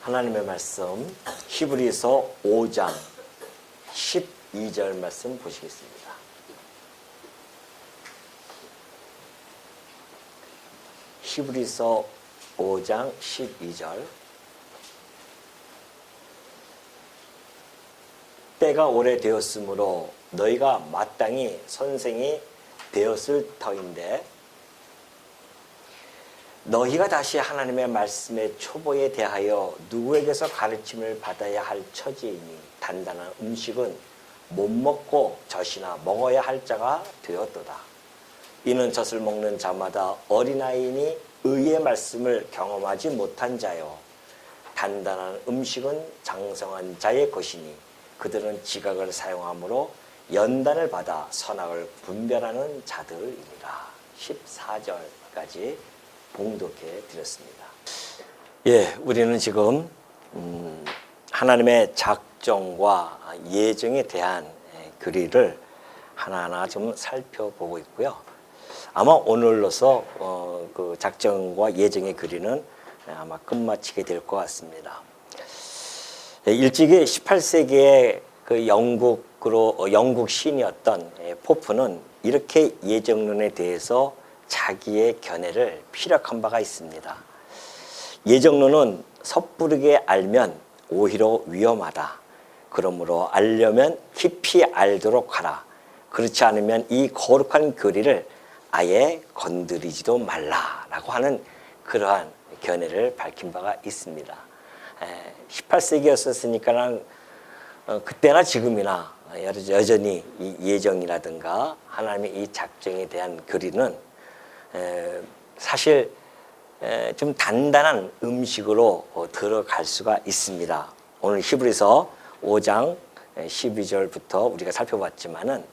하나님의 말씀 히브리서 5장 12절 말씀 보시겠습니다. 히브리서 5장 12절. 때가 오래되었으므로 너희가 마땅히 선생이 되었을 터인데 너희가 다시 하나님의 말씀의 초보에 대하여 누구에게서 가르침을 받아야 할 처지이니 단단한 음식은 못 먹고 젖이나 먹어야 할 자가 되었도다. 이는 젖을 먹는 자마다 어린아이니 의의 말씀을 경험하지 못한 자요. 단단한 음식은 장성한 자의 것이니 그들은 지각을 사용함으로 연단을 받아 선악을 분별하는 자들이니라. 14절까지 봉독해 드렸습니다. 우리는 지금 하나님의 작정과 예정에 대한 교리를 하나하나 좀 살펴보고 있고요. 아마 오늘로서 그 작정과 예정의 교리는 아마 끝마치게 될 것 같습니다. 일찍이 18세기의 그 영국 시인이었던 포프는 이렇게 예정론에 대해서 자기의 견해를 피력한 바가 있습니다. 예정론은 섣부르게 알면 오히려 위험하다. 그러므로 알려면 깊이 알도록 하라. 그렇지 않으면 이 거룩한 교리를 아예 건드리지도 말라라고 하는 그러한 견해를 밝힌 바가 있습니다. 18세기였었으니까 그때나 지금이나 여전히 이 예정이라든가 하나님의 이 작정에 대한 교리는 사실 좀 단단한 음식으로 들어갈 수가 있습니다. 오늘 히브리서 5장 12절부터 우리가 살펴봤지만은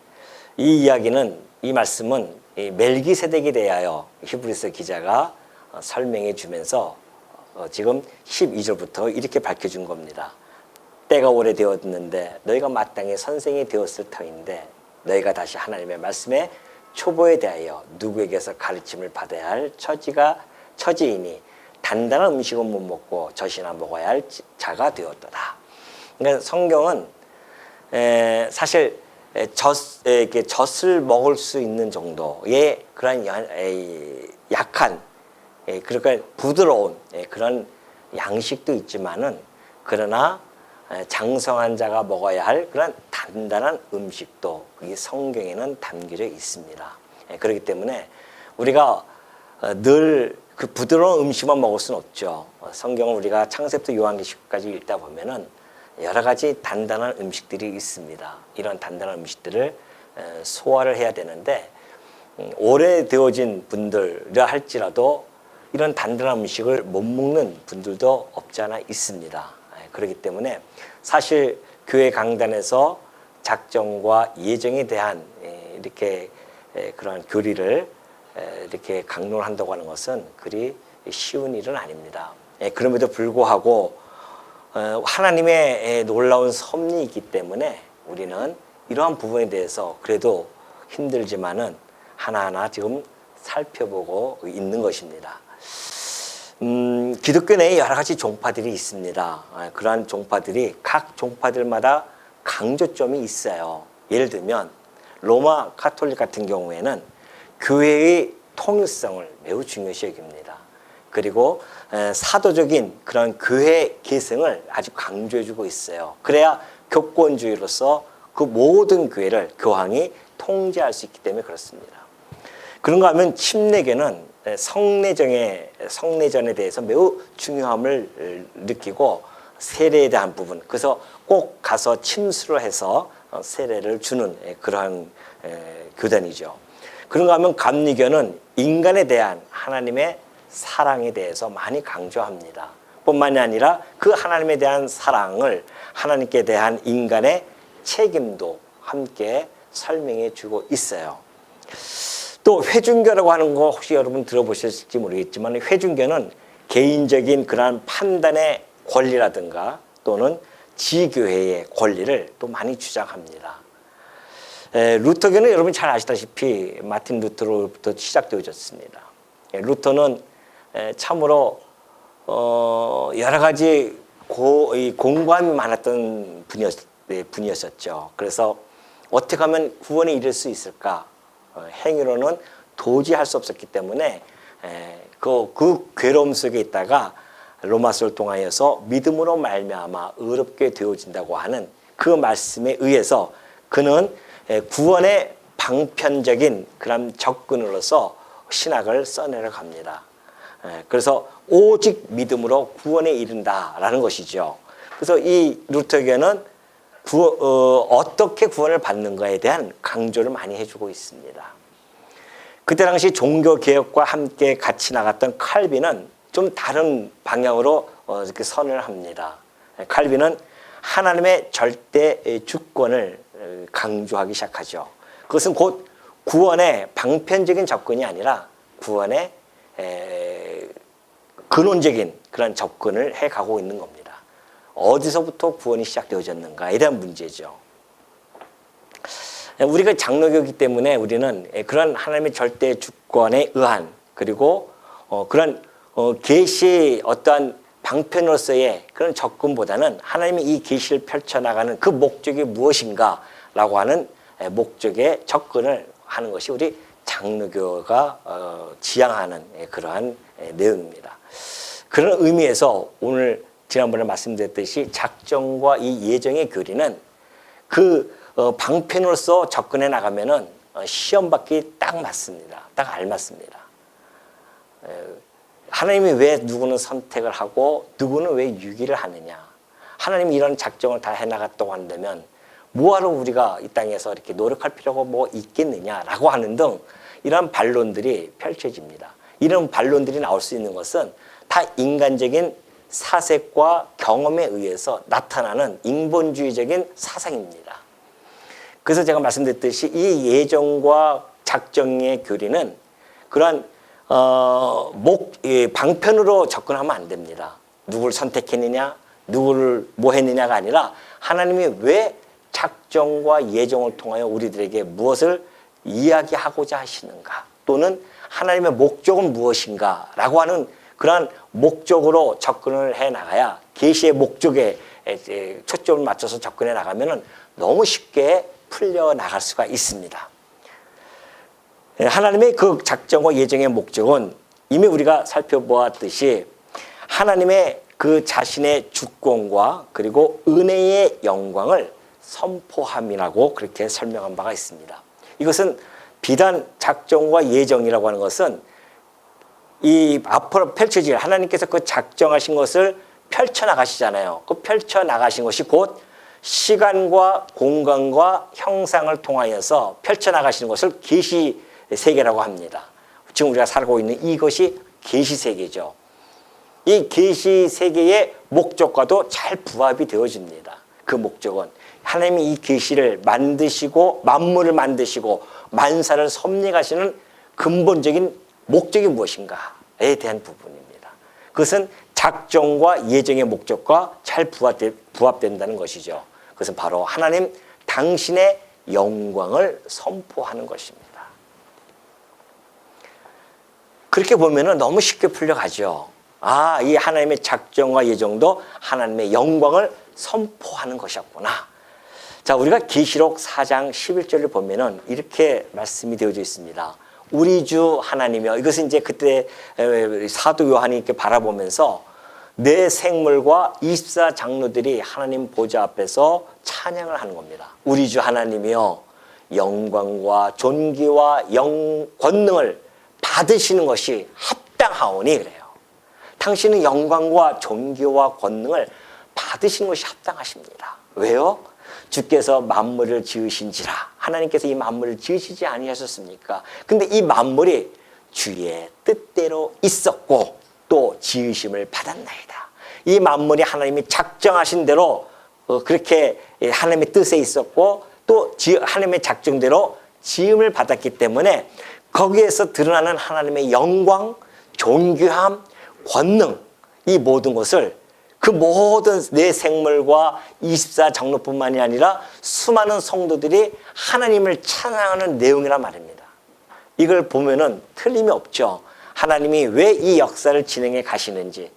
이 이야기는, 이 말씀은 멜기세덱에 대하여 히브리서 기자가 설명해 주면서 지금 12절부터 이렇게 밝혀준 겁니다. 때가 오래되었는데 너희가 마땅히 선생이 되었을 터인데 너희가 다시 하나님의 말씀에 초보에 대하여 누구에게서 가르침을 받아야 할 처지이니 단단한 음식은 못 먹고 젖이나 먹어야 할 자가 되었도다. 그러니까 성경은 사실 젖을 먹을 수 있는 정도의 그런 약한, 그러니까 부드러운 그런 양식도 있지만은, 그러나 장성한 자가 먹어야 할 그런 단단한 음식도 이 성경에는 담겨져 있습니다. 그렇기 때문에 우리가 늘 그 부드러운 음식만 먹을 수는 없죠. 성경은 우리가 창세부터 요한계시록까지 읽다 보면은 여러 가지 단단한 음식들이 있습니다. 이런 단단한 음식들을 소화를 해야 되는데 오래되어진 분들이라 할지라도 이런 단단한 음식을 못 먹는 분들도 없지 않아 있습니다. 그렇기 때문에 사실 교회 강단에서 작정과 예정에 대한 이렇게 그런 교리를 이렇게 강론한다고 하는 것은 그리 쉬운 일은 아닙니다. 그럼에도 불구하고 하나님의 놀라운 섭리이 있기 때문에 우리는 이러한 부분에 대해서 그래도 힘들지만은 하나하나 지금 살펴보고 있는 것입니다. 기독교 내에 여러 가지 종파들이 있습니다. 그러한 종파들이 각 종파들마다 강조점이 있어요. 예를 들면 로마 카톨릭 같은 경우에는 교회의 통일성을 매우 중요시 여깁니다. 그리고 사도적인 그런 교회 계승을 아주 강조해주고 있어요. 그래야 교권주의로서 그 모든 교회를 교황이 통제할 수 있기 때문에 그렇습니다. 그런가 하면 침례교는 성례전에 대해서 매우 중요함을 느끼고 세례에 대한 부분, 그래서 꼭 가서 침수를 해서 세례를 주는 그러한 교단이죠. 그런가 하면 감리교는 인간에 대한 하나님의 사랑에 대해서 많이 강조합니다. 뿐만이 아니라 그 하나님에 대한 사랑을 하나님께 대한 인간의 책임도 함께 설명해 주고 있어요. 또 회중교라고 하는 거 혹시 여러분 들어보셨을지 모르겠지만 회중교는 개인적인 그러한 판단의 권리라든가 또는 지교회의 권리를 또 많이 주장합니다. 루터교는 여러분 잘 아시다시피 마틴 루터로부터 시작되어졌습니다. 루터는 참으로 여러 가지 이 공감이 많았던 분이었었죠. 그래서 어떻게 하면 구원에 이를 수 있을까? 행위로는 도저히 할 수 없었기 때문에 그 괴로움 속에 있다가 로마서를 통하여서 믿음으로 말미암아 의롭게 되어진다고 하는 그 말씀에 의해서 그는 구원의 방편적인 그런 접근으로서 신학을 써내려 갑니다. 그래서 오직 믿음으로 구원에 이른다라는 것이죠. 그래서 이 루터교는 어떻게 구원을 받는가에 대한 강조를 많이 해주고 있습니다. 그때 당시 종교개혁과 함께 같이 나갔던 칼빈은 좀 다른 방향으로 이렇게 선을 합니다. 칼빈은 하나님의 절대 주권을 강조하기 시작하죠. 그것은 곧 구원의 방편적인 접근이 아니라 구원의 근원적인 그런 접근을 해가고 있는 겁니다. 어디서부터 구원이 시작되어졌는가에 대한 문제죠. 우리가 장로교이기 때문에 우리는 그런 하나님의 절대 주권에 의한 그리고 그런 계시의 어떠한 방편으로서의 그런 접근보다는 하나님이 이 계시를 펼쳐나가는 그 목적이 무엇인가라고 하는 목적의 접근을 하는 것이 우리 장로교가 지향하는 그러한 내용입니다. 그런 의미에서 오늘 지난번에 말씀드렸듯이 작정과 이 예정의 교리는 그 방편으로서 접근해 나가면은 시험 받기 딱 맞습니다. 딱 알맞습니다. 하나님이 왜 누구는 선택을 하고 누구는 왜 유기를 하느냐. 하나님이 이런 작정을 다 해나갔다고 한다면 뭐하러 우리가 이 땅에서 이렇게 노력할 필요가 뭐 있겠느냐라고 하는 등 이런 반론들이 펼쳐집니다. 이런 반론들이 나올 수 있는 것은 다 인간적인 사색과 경험에 의해서 나타나는 인본주의적인 사상입니다. 그래서 제가 말씀드렸듯이 이 예정과 작정의 교리는 그러한 방편으로 접근하면 안 됩니다. 누구를 선택했느냐, 누구를 뭐 했느냐가 아니라 하나님이 왜 작정과 예정을 통하여 우리들에게 무엇을 이야기하고자 하시는가, 또는 하나님의 목적은 무엇인가라고 하는 그러한 목적으로 접근을 해 나가야 계시의 목적에 초점을 맞춰서 접근해 나가면은 너무 쉽게 풀려 나갈 수가 있습니다. 하나님의 그 작정과 예정의 목적은 이미 우리가 살펴보았듯이 하나님의 그 자신의 주권과 그리고 은혜의 영광을 선포함이라고 그렇게 설명한 바가 있습니다. 이것은 비단 작정과 예정이라고 하는 것은 이 앞으로 펼쳐질 하나님께서 그 작정하신 것을 펼쳐나가시잖아요. 그 펼쳐나가신 것이 곧 시간과 공간과 형상을 통하여서 펼쳐나가시는 것을 계시 세계라고 합니다. 지금 우리가 살고 있는 이것이 계시 세계죠. 이 계시 세계의 목적과도 잘 부합이 되어집니다. 그 목적은 하나님이 이 계시를 만드시고 만물을 만드시고 만사를 섭리하시는 근본적인 목적이 무엇인가에 대한 부분입니다. 그것은 작정과 예정의 목적과 잘 부합된다는 것이죠. 그것은 바로 하나님 당신의 영광을 선포하는 것입니다. 그렇게 보면은 너무 쉽게 풀려가죠. 아, 이 하나님의 작정과 예정도 하나님의 영광을 선포하는 것이었구나. 자, 우리가 계시록 4장 11절을 보면은 이렇게 말씀이 되어져 있습니다. 우리 주 하나님이여. 이것은 이제 그때 사도 요한이 이렇게 바라보면서 내 생물과 24 장로들이 하나님 보좌 앞에서 찬양을 하는 겁니다. 우리 주 하나님이여, 영광과 존귀와 권능을 받으시는 것이 합당하오니 그래요. 당신은 영광과 존귀와 권능을 받으시는 것이 합당하십니다. 왜요? 주께서 만물을 지으신지라. 하나님께서 이 만물을 지으시지 아니하셨습니까? 근데 이 만물이 주의 뜻대로 있었고 또 지으심을 받았나이다. 이 만물이 하나님이 작정하신 대로 그렇게 하나님의 뜻에 있었고 또 하나님의 작정대로 지음을 받았기 때문에 거기에서 드러나는 하나님의 영광, 존귀함, 권능, 이 모든 것을 그 모든 내 생물과 24 장로뿐만이 아니라 수많은 성도들이 하나님을 찬양하는 내용이란 말입니다. 이걸 보면은 틀림이 없죠. 하나님이 왜 이 역사를 진행해 가시는지,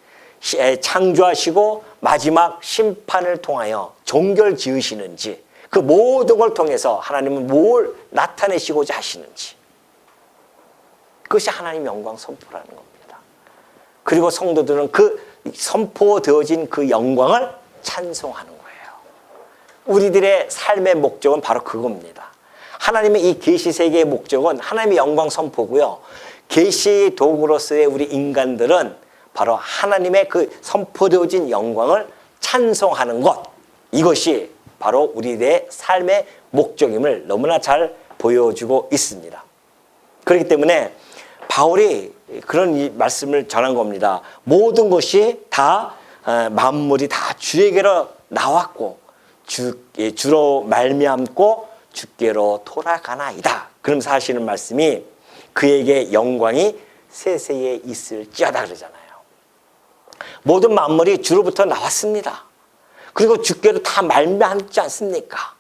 창조하시고 마지막 심판을 통하여 종결 지으시는지, 그 모든 걸 통해서 하나님은 뭘 나타내시고자 하시는지, 그것이 하나님 영광 선포라는 겁니다. 그리고 성도들은 그 선포되어진 그 영광을 찬송하는 거예요. 우리들의 삶의 목적은 바로 그겁니다. 하나님의 이 계시 세계의 목적은 하나님의 영광 선포고요. 계시 도구로서의 우리 인간들은 바로 하나님의 그 선포되어진 영광을 찬송하는 것, 이것이 바로 우리의 삶의 목적임을 너무나 잘 보여주고 있습니다. 그렇기 때문에 바울이 그런 이 말씀을 전한 겁니다. 모든 것이 다 만물이 다 주에게로 나왔고 주로 말미암고 주께로 돌아가나이다. 그러면서 하시는 말씀이 그에게 영광이 세세에 있을지어다 그러잖아요. 모든 만물이 주로부터 나왔습니다. 그리고 주께로 다 말미암지 않습니까?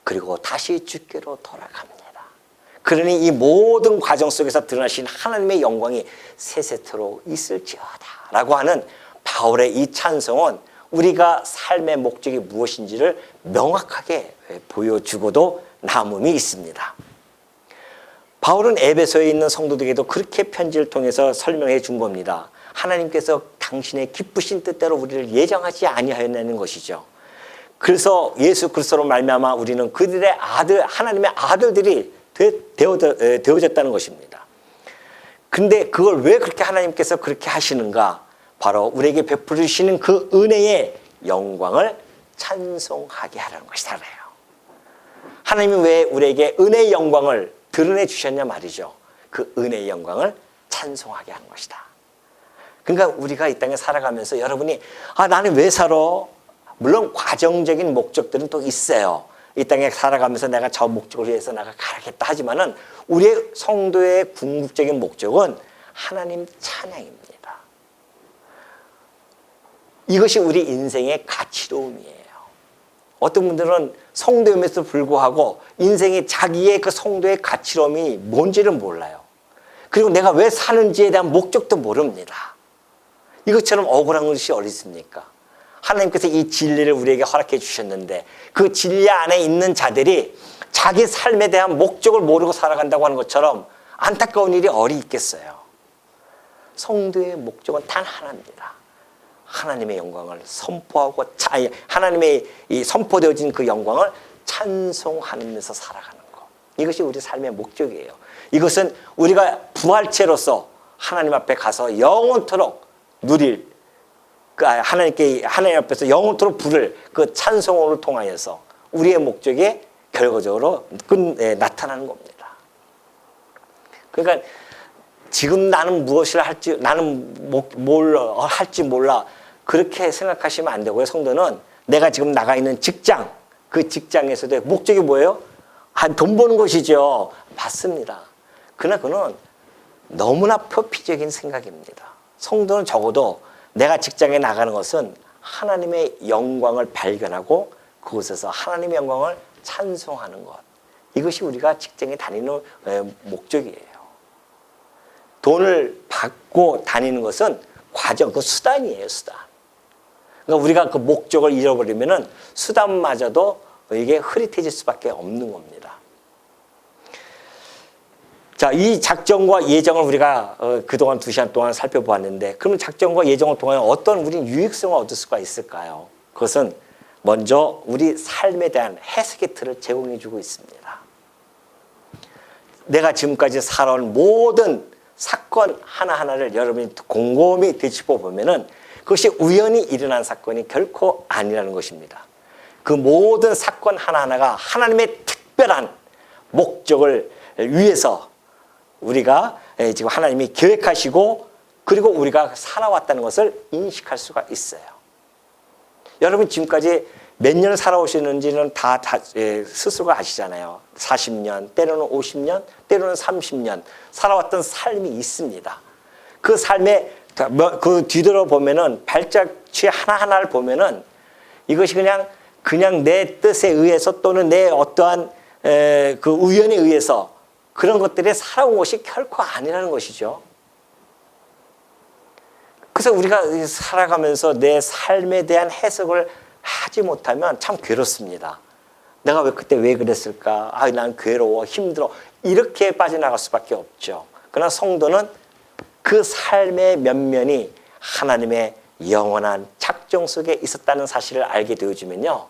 그리고 다시 주께로 돌아갑니다. 그러니 이 모든 과정 속에서 드러나신 하나님의 영광이 세세토록 있을지어다 라고 하는 바울의 이 찬송은 우리가 삶의 목적이 무엇인지를 명확하게 보여주고도 남음이 있습니다. 바울은 에베소에 있는 성도들에게도 그렇게 편지를 통해서 설명해 준 겁니다. 하나님께서 당신의 기쁘신 뜻대로 우리를 예정하지 아니하였다는 것이죠. 그래서 예수 그리스도로 말미암아 우리는 그들의 아들, 하나님의 아들들이 되어졌다는 것입니다. 근데 그걸 왜 그렇게 하나님께서 그렇게 하시는가? 바로 우리에게 베풀으시는 그 은혜의 영광을 찬송하게 하라는 것이다 그래요. 하나님이 왜 우리에게 은혜의 영광을 드러내 주셨냐 말이죠. 그 은혜의 영광을 찬송하게 하는 것이다. 그러니까 우리가 이 땅에 살아가면서 여러분이 나는 왜 살아? 물론 과정적인 목적들은 또 있어요. 이 땅에 살아가면서 내가 저 목적을 위해서 내가 가야겠다 하지만은 우리의 성도의 궁극적인 목적은 하나님 찬양입니다. 이것이 우리 인생의 가치로움이에요. 어떤 분들은 성도임에도 불구하고 인생이 자기의 그 성도의 가치로움이 뭔지를 몰라요. 그리고 내가 왜 사는지에 대한 목적도 모릅니다. 이것처럼 억울한 것이 어디 있습니까? 하나님께서 이 진리를 우리에게 허락해 주셨는데 그 진리 안에 있는 자들이 자기 삶에 대한 목적을 모르고 살아간다고 하는 것처럼 안타까운 일이 어디 있겠어요. 성도의 목적은 단 하나입니다. 하나님의 영광을 선포하고 하나님의 이 선포되어진 그 영광을 찬송하면서 살아가는 것. 이것이 우리 삶의 목적이에요. 이것은 우리가 부활체로서 하나님 앞에 가서 영원토록 누릴 하나님 앞에서 영원토록 부를 그 찬송을 통하여서 우리의 목적에 결과적으로 나타나는 겁니다. 그러니까 지금 나는 무엇을 할지, 나는 뭘 할지 몰라. 그렇게 생각하시면 안 되고요. 성도는 내가 지금 나가 있는 직장, 그 직장에서도 목적이 뭐예요? 돈 버는 것이죠. 맞습니다. 그러나 그는 너무나 표피적인 생각입니다. 성도는 적어도 내가 직장에 나가는 것은 하나님의 영광을 발견하고 그곳에서 하나님의 영광을 찬송하는 것. 이것이 우리가 직장에 다니는 목적이에요. 돈을 받고 다니는 것은 과정, 그 수단이에요, 수단. 그러니까 우리가 그 목적을 잃어버리면은 수단마저도 이게 흐릿해질 수밖에 없는 겁니다. 자, 이 작정과 예정을 우리가 그동안 2시간 동안 살펴보았는데, 그러면 작정과 예정을 통해 어떤 우리 유익성을 얻을 수가 있을까요? 그것은 먼저 우리 삶에 대한 해석의 틀을 제공해 주고 있습니다. 내가 지금까지 살아온 모든 사건 하나하나를 여러분이 곰곰이 되짚어 보면은 그것이 우연히 일어난 사건이 결코 아니라는 것입니다. 그 모든 사건 하나하나가 하나님의 특별한 목적을 위해서 우리가 지금 하나님이 계획하시고 그리고 우리가 살아왔다는 것을 인식할 수가 있어요. 여러분 지금까지 몇 년을 살아오셨는지는 다 스스로가 아시잖아요. 40년, 때로는 50년, 때로는 30년 살아왔던 삶이 있습니다. 그 삶에 그 뒤돌아보면은 발자취 하나하나를 보면은 이것이 그냥 내 뜻에 의해서 또는 내 어떠한 그 우연에 의해서 그런 것들이 살아온 것이 결코 아니라는 것이죠. 그래서 우리가 살아가면서 내 삶에 대한 해석을 하지 못하면 참 괴롭습니다. 내가 왜 그때 왜 그랬을까? 아, 난 괴로워, 힘들어. 이렇게 빠져나갈 수밖에 없죠. 그러나 성도는 그 삶의 면면이 하나님의 영원한 작정 속에 있었다는 사실을 알게 되어주면요,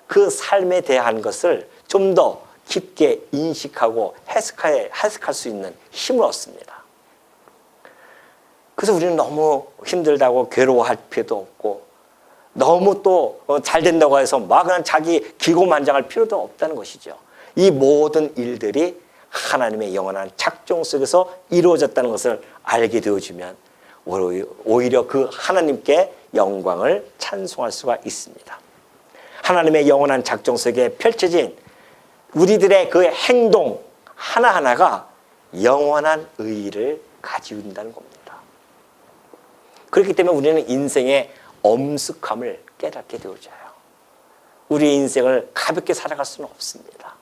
그 삶에 대한 것을 좀 더 깊게 인식하고 해석할 수 있는 힘을 얻습니다. 그래서 우리는 너무 힘들다고 괴로워할 필요도 없고, 너무 또 잘 된다고 해서 막 그냥 자기 기고만장할 필요도 없다는 것이죠. 이 모든 일들이 하나님의 영원한 작정 속에서 이루어졌다는 것을 알게 되어주면 오히려 그 하나님께 영광을 찬송할 수가 있습니다. 하나님의 영원한 작정 속에 펼쳐진 우리들의 그 행동 하나하나가 영원한 의의를 가지고 있다는 겁니다. 그렇기 때문에 우리는 인생의 엄숙함을 깨닫게 되어져요. 우리의 인생을 가볍게 살아갈 수는 없습니다.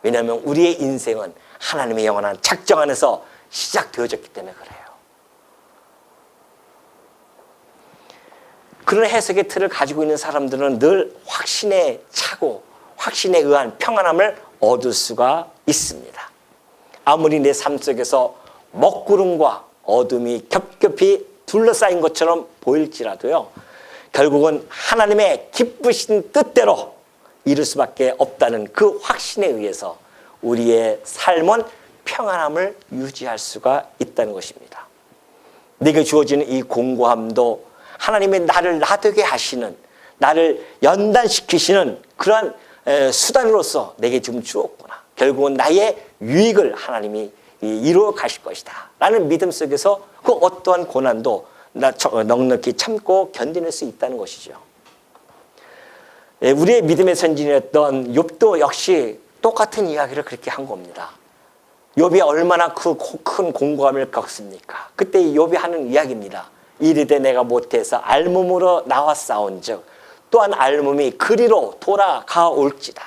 왜냐하면 우리의 인생은 하나님의 영원한 작정 안에서 시작되어졌기 때문에 그래요. 그런 해석의 틀을 가지고 있는 사람들은 늘 확신에 차고 확신에 의한 평안함을 얻을 수가 있습니다. 아무리 내 삶 속에서 먹구름과 어둠이 겹겹이 둘러싸인 것처럼 보일지라도요, 결국은 하나님의 기쁘신 뜻대로 이룰 수밖에 없다는 그 확신에 의해서 우리의 삶은 평안함을 유지할 수가 있다는 것입니다. 내게 주어지는 이 공고함도 하나님의 나를 나되게 하시는, 나를 연단시키시는 그러한 수단으로서 내게 지금 주었구나. 결국은 나의 유익을 하나님이 이루어 가실 것이다 라는 믿음 속에서 그 어떠한 고난도 넉넉히 참고 견뎌낼 수 있다는 것이죠. 우리의 믿음의 선진이었던 욥도 역시 똑같은 이야기를 그렇게 한 겁니다. 욥이 얼마나 큰 공고함을 겪습니까? 그때 욥이 하는 이야기입니다. 이르되 내가 못해서 알몸으로 나왔사온즉 또한 알몸이 그리로 돌아가올지다.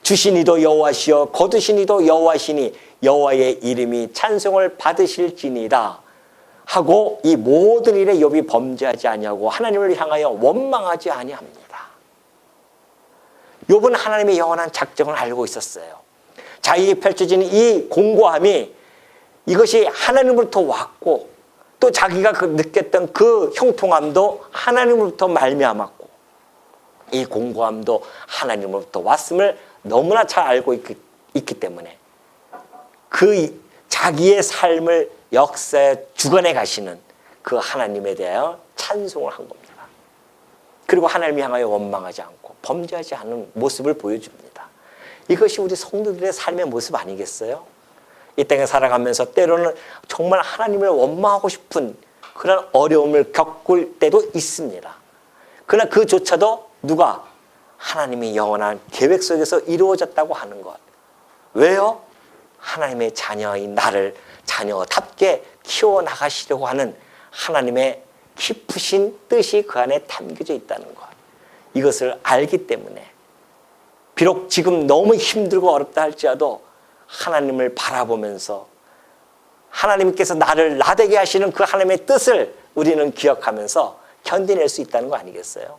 주신 이도 여호와시여 거두신 이도 여호와시니 여호와의 이름이 찬송을 받으실지니라 하고 이 모든 일에 욥이 범죄하지 아니하고 하나님을 향하여 원망하지 아니합니다. 욥은 하나님의 영원한 작정을 알고 있었어요. 자기에게 펼쳐지는 이 공고함이 이것이 하나님으로부터 왔고, 또 자기가 느꼈던 그 형통함도 하나님으로부터 말미암았고, 이 공고함도 하나님으로부터 왔음을 너무나 잘 알고 있기 때문에 그 자기의 삶을 역사에 주관해 가시는 그 하나님에 대하여 찬송을 한 겁니다. 그리고 하나님을 향하여 원망하지 않고 범죄하지 않은 모습을 보여줍니다. 이것이 우리 성도들의 삶의 모습 아니겠어요? 이 땅에 살아가면서 때로는 정말 하나님을 원망하고 싶은 그런 어려움을 겪을 때도 있습니다. 그러나 그조차도 누가 하나님의 영원한 계획 속에서 이루어졌다고 하는 것. 왜요? 하나님의 자녀인 나를 자녀답게 키워나가시려고 하는 하나님의 깊으신 뜻이 그 안에 담겨져 있다는 것. 이것을 알기 때문에 비록 지금 너무 힘들고 어렵다 할지라도 하나님을 바라보면서 하나님께서 나를 나되게 하시는 그 하나님의 뜻을 우리는 기억하면서 견뎌낼 수 있다는 거 아니겠어요?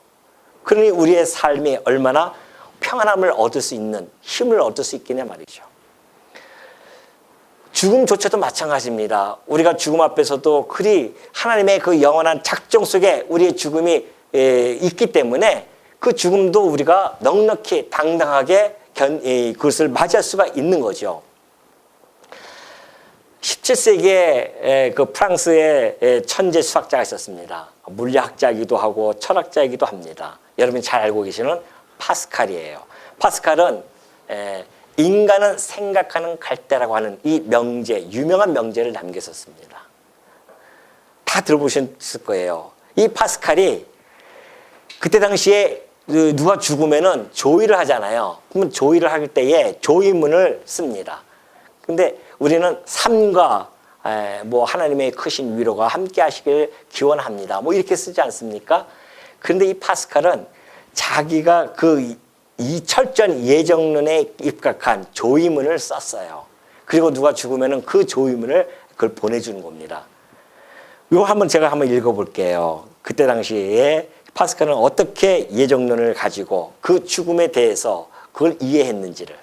그러니 우리의 삶이 얼마나 평안함을 얻을 수 있는 힘을 얻을 수 있겠냐 말이죠. 죽음조차도 마찬가지입니다. 우리가 죽음 앞에서도 그리 하나님의 그 영원한 작정 속에 우리의 죽음이 있기 때문에 그 죽음도 우리가 넉넉히 당당하게 그것을 맞이할 수가 있는 거죠. 17세기에 그 프랑스의 천재 수학자가 있었습니다. 물리학자이기도 하고 철학자이기도 합니다. 여러분이 잘 알고 계시는 파스칼이에요. 파스칼은 인간은 생각하는 갈대라고 하는 이 명제, 유명한 명제를 남겼었습니다. 다 들어보셨을 거예요. 이 파스칼이 그때 당시에 누가 죽으면은 조의를 하잖아요. 그러면 조의를 할 때에 조의문을 씁니다. 근데 우리는 삶과 뭐 하나님의 크신 위로가 함께 하시길 기원합니다. 뭐 이렇게 쓰지 않습니까? 그런데 이 파스칼은 자기가 그 이 철저한 예정론에 입각한 조의문을 썼어요. 그리고 누가 죽으면은 그 조의문을 그걸 보내주는 겁니다. 이거 제가 한번 읽어볼게요. 그때 당시에 파스칼은 어떻게 예정론을 가지고 그 죽음에 대해서 그걸 이해했는지를.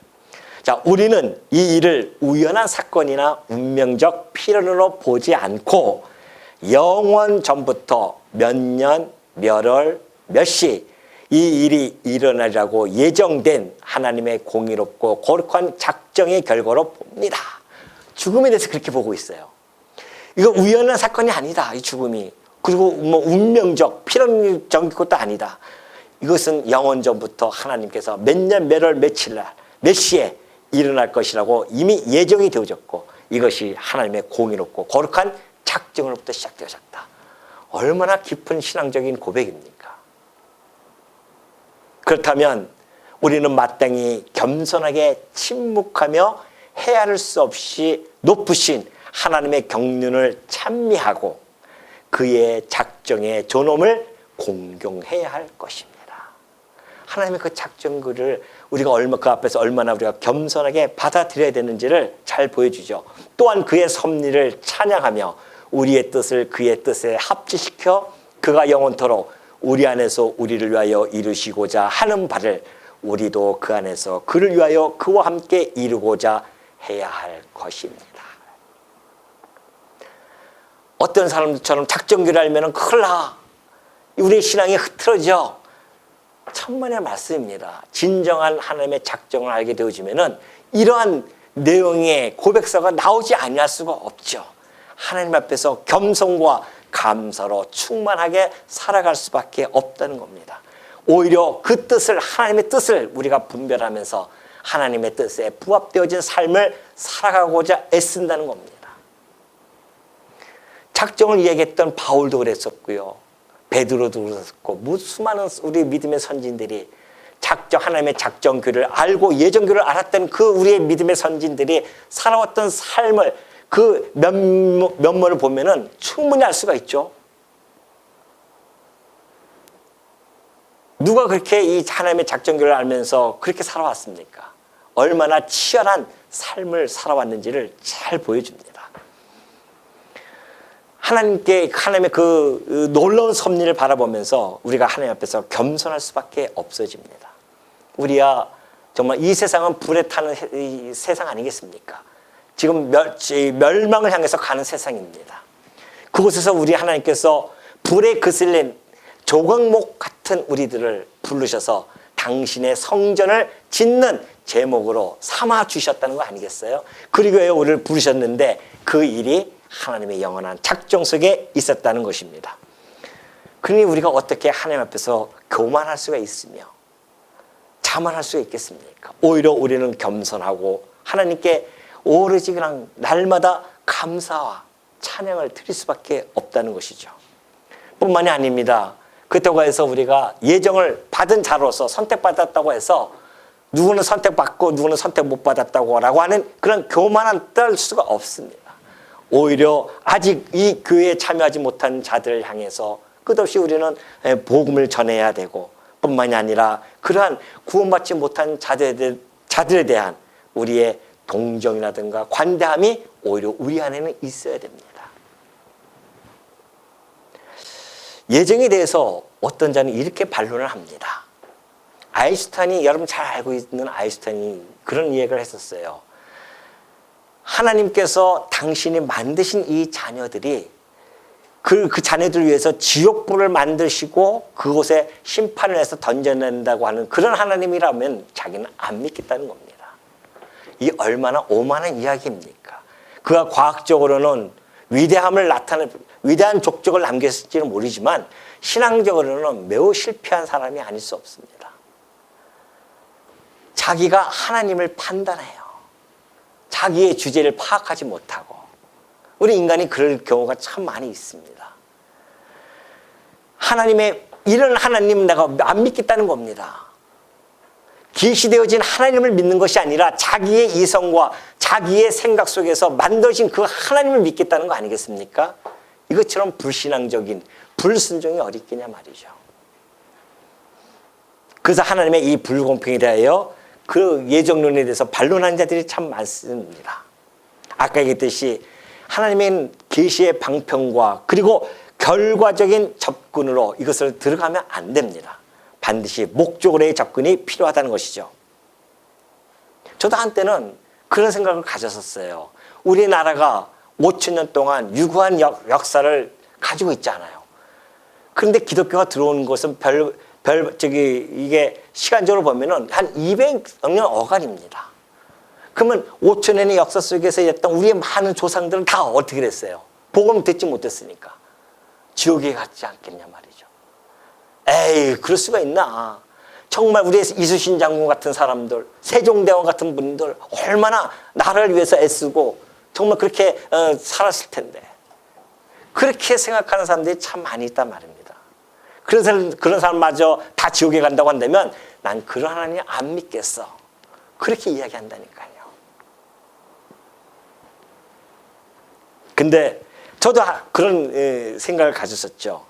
자, 우리는 이 일을 우연한 사건이나 운명적 필연으로 보지 않고 영원 전부터 몇 년, 몇 월, 몇 시 이 일이 일어나리라고 예정된 하나님의 공의롭고 거룩한 작정의 결과로 봅니다. 죽음에 대해서 그렇게 보고 있어요. 이거 우연한 사건이 아니다, 이 죽음이. 그리고 뭐 운명적, 필연적인 것도 아니다. 이것은 영원 전부터 하나님께서 몇 년, 몇 월, 며칠 날, 몇 시에 일어날 것이라고 이미 예정이 되어졌고 이것이 하나님의 공의롭고 거룩한 작정으로부터 시작되어졌다. 얼마나 깊은 신앙적인 고백입니까? 그렇다면 우리는 마땅히 겸손하게 침묵하며 헤아릴 수 없이 높으신 하나님의 경륜을 찬미하고 그의 작정의 존엄을 공경해야 할 것입니다. 하나님의 그 작정글을 우리가 그 앞에서 얼마나 우리가 겸손하게 받아들여야 되는지를 잘 보여주죠. 또한 그의 섭리를 찬양하며 우리의 뜻을 그의 뜻에 합치시켜 그가 영원토록 우리 안에서 우리를 위하여 이루시고자 하는 바를 우리도 그 안에서 그를 위하여 그와 함께 이루고자 해야 할 것입니다. 어떤 사람들처럼 작정기를 알면 큰일 나. 우리의 신앙이 흐트러져. 천만의 말씀입니다. 진정한 하나님의 작정을 알게 되어지면 이러한 내용의 고백서가 나오지 아니할 수가 없죠. 하나님 앞에서 겸손과 감사로 충만하게 살아갈 수밖에 없다는 겁니다. 오히려 그 뜻을, 하나님의 뜻을 우리가 분별하면서 하나님의 뜻에 부합되어진 삶을 살아가고자 애쓴다는 겁니다. 작정을 이야기했던 바울도 그랬었고요. 베드로도 그랬었고 수많은 우리 믿음의 선진들이 하나님의 작정규를 알고 예정규를 알았던 그 우리의 믿음의 선진들이 살아왔던 삶을 그 면모를 보면은 충분히 알 수가 있죠. 누가 그렇게 이 하나님의 작정규를 알면서 그렇게 살아왔습니까? 얼마나 치열한 삶을 살아왔는지를 잘 보여줍니다. 하나님의 그 놀라운 섭리를 바라보면서 우리가 하나님 앞에서 겸손할 수밖에 없어집니다. 우리야 정말 이 세상은 불에 타는 이 세상 아니겠습니까? 지금 멸망을 향해서 가는 세상입니다. 그곳에서 우리 하나님께서 불에 그슬린 조각목 같은 우리들을 부르셔서 당신의 성전을 짓는 제목으로 삼아 주셨다는 거 아니겠어요? 그리고 우리를 부르셨는데 그 일이 하나님의 영원한 작정 속에 있었다는 것입니다. 그러니 우리가 어떻게 하나님 앞에서 교만할 수가 있으며 자만할 수가 있겠습니까? 오히려 우리는 겸손하고 하나님께 오로지 그냥 날마다 감사와 찬양을 드릴 수밖에 없다는 것이죠. 뿐만이 아닙니다. 그렇다고 해서 우리가 예정을 받은 자로서 선택받았다고 해서 누구는 선택받고 누구는 선택 못 받았다고 하는 그런 교만한 떨 수가 없습니다. 오히려 아직 이 교회에 참여하지 못한 자들을 향해서 끝없이 우리는 복음을 전해야 되고 뿐만이 아니라 그러한 구원받지 못한 자들에 대한 우리의 동정이라든가 관대함이 오히려 우리 안에는 있어야 됩니다. 예정에 대해서 어떤 자는 이렇게 반론을 합니다. 아인슈타인이, 여러분 잘 알고 있는 아인슈타인이 그런 이야기를 했었어요. 하나님께서 당신이 만드신 이 자녀들이 그 자녀들을 위해서 지옥불을 만드시고 그곳에 심판을 해서 던져낸다고 하는 그런 하나님이라면 자기는 안 믿겠다는 겁니다. 이 얼마나 오만한 이야기입니까? 그가 과학적으로는 위대한 족적을 남겼을지는 모르지만 신앙적으로는 매우 실패한 사람이 아닐 수 없습니다. 자기가 하나님을 판단해요. 자기의 주제를 파악하지 못하고. 우리 인간이 그럴 경우가 참 많이 있습니다. 이런 하나님 내가 안 믿겠다는 겁니다. 계시되어진 하나님을 믿는 것이 아니라 자기의 이성과 자기의 생각 속에서 만들어진 그 하나님을 믿겠다는 거 아니겠습니까? 이것처럼 불신앙적인 불순종이 어디 있겠냐 말이죠. 그래서 하나님의 이 불공평에 대하여 그 예정론에 대해서 반론하는 자들이 참 많습니다. 아까 얘기했듯이 하나님의 계시의 방편과 그리고 결과적인 접근으로 이것을 들어가면 안 됩니다. 반드시 목적으로의 접근이 필요하다는 것이죠. 저도 한때는 그런 생각을 가졌었어요. 우리나라가 5,000년 동안 유구한 역사를 가지고 있잖아요. 그런데 기독교가 들어오는 것은 이게 시간적으로 보면은 한 200년 어간입니다. 그러면 5,000년의 역사 속에서 했던 우리의 많은 조상들은 다 어떻게 됐어요? 복음 듣지 못했으니까. 지옥에 갔지 않겠냐 말이죠. 에이, 그럴 수가 있나. 정말 우리의 이순신 장군 같은 사람들, 세종대왕 같은 분들 얼마나 나라를 위해서 애쓰고 정말 그렇게 살았을 텐데. 그렇게 생각하는 사람들이 참 많이 있단 말입니다. 그런 사람마저 다 지옥에 간다고 한다면 난 그런 하나님 안 믿겠어. 그렇게 이야기한다니까요. 근데 저도 그런 생각을 가졌었죠.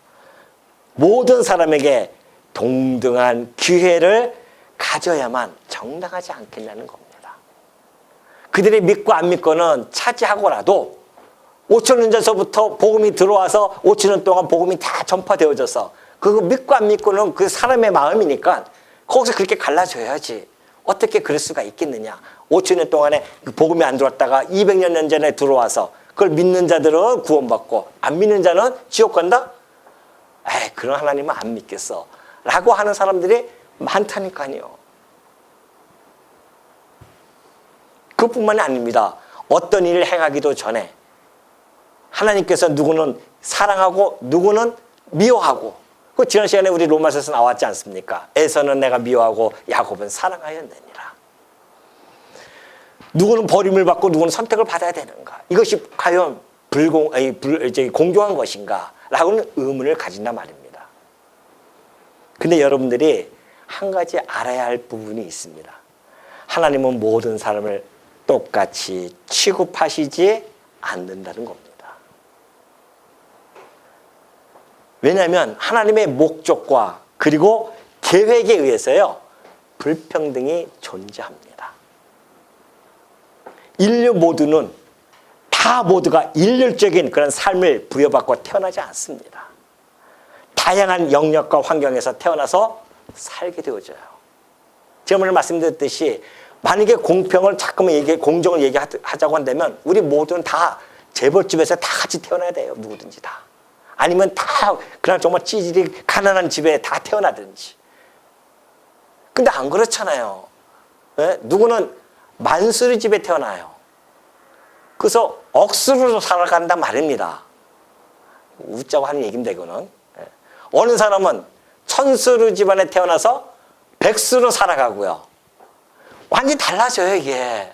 모든 사람에게 동등한 기회를 가져야만 정당하지 않겠냐는 겁니다. 그들이 믿고 안 믿고는 차지하고라도 5,000년 전서부터 복음이 들어와서 5,000년 동안 복음이 다 전파되어져서 그거 믿고 안 믿고는 그 사람의 마음이니까 거기서 그렇게 갈라져야지. 어떻게 그럴 수가 있겠느냐. 5,000년 동안에 그 복음이 안 들어왔다가 200년 전에 들어와서 그걸 믿는 자들은 구원받고 안 믿는 자는 지옥 간다? 에이, 그런 하나님은 안 믿겠어. 라고 하는 사람들이 많다니까요. 그뿐만이 아닙니다. 어떤 일을 행하기도 전에 하나님께서 누구는 사랑하고 누구는 미워하고, 그 지난 시간에 우리 로마서에서 나왔지 않습니까? 에서는 내가 미워하고 야곱은 사랑하였느니라. 누구는 버림을 받고 누구는 선택을 받아야 되는가? 이것이 과연 공정한 것인가? 라고는 의문을 가진단 말입니다. 근데 여러분들이 한 가지 알아야 할 부분이 있습니다. 하나님은 모든 사람을 똑같이 취급하시지 않는다는 겁니다. 왜냐하면 하나님의 목적과 그리고 계획에 의해서요, 불평등이 존재합니다. 인류 모두는 모두가 일률적인 그런 삶을 부여받고 태어나지 않습니다. 다양한 영역과 환경에서 태어나서 살게 되어져요. 제가 오늘 말씀드렸듯이 만약에 공평을 자꾸만 공정을 얘기하자고 한다면 우리 모두는 다 재벌집에서 다 같이 태어나야 돼요. 누구든지 다. 아니면 다 그냥 정말 찌질이 가난한 집에 다 태어나든지. 근데 안 그렇잖아요. 네? 누구는 만수리 집에 태어나요. 그래서 억수로 살아간단 말입니다. 웃자고 하는 얘기입니다, 이거는. 어느 사람은 천수로 집안에 태어나서 백수로 살아가고요. 완전히 달라져요, 이게.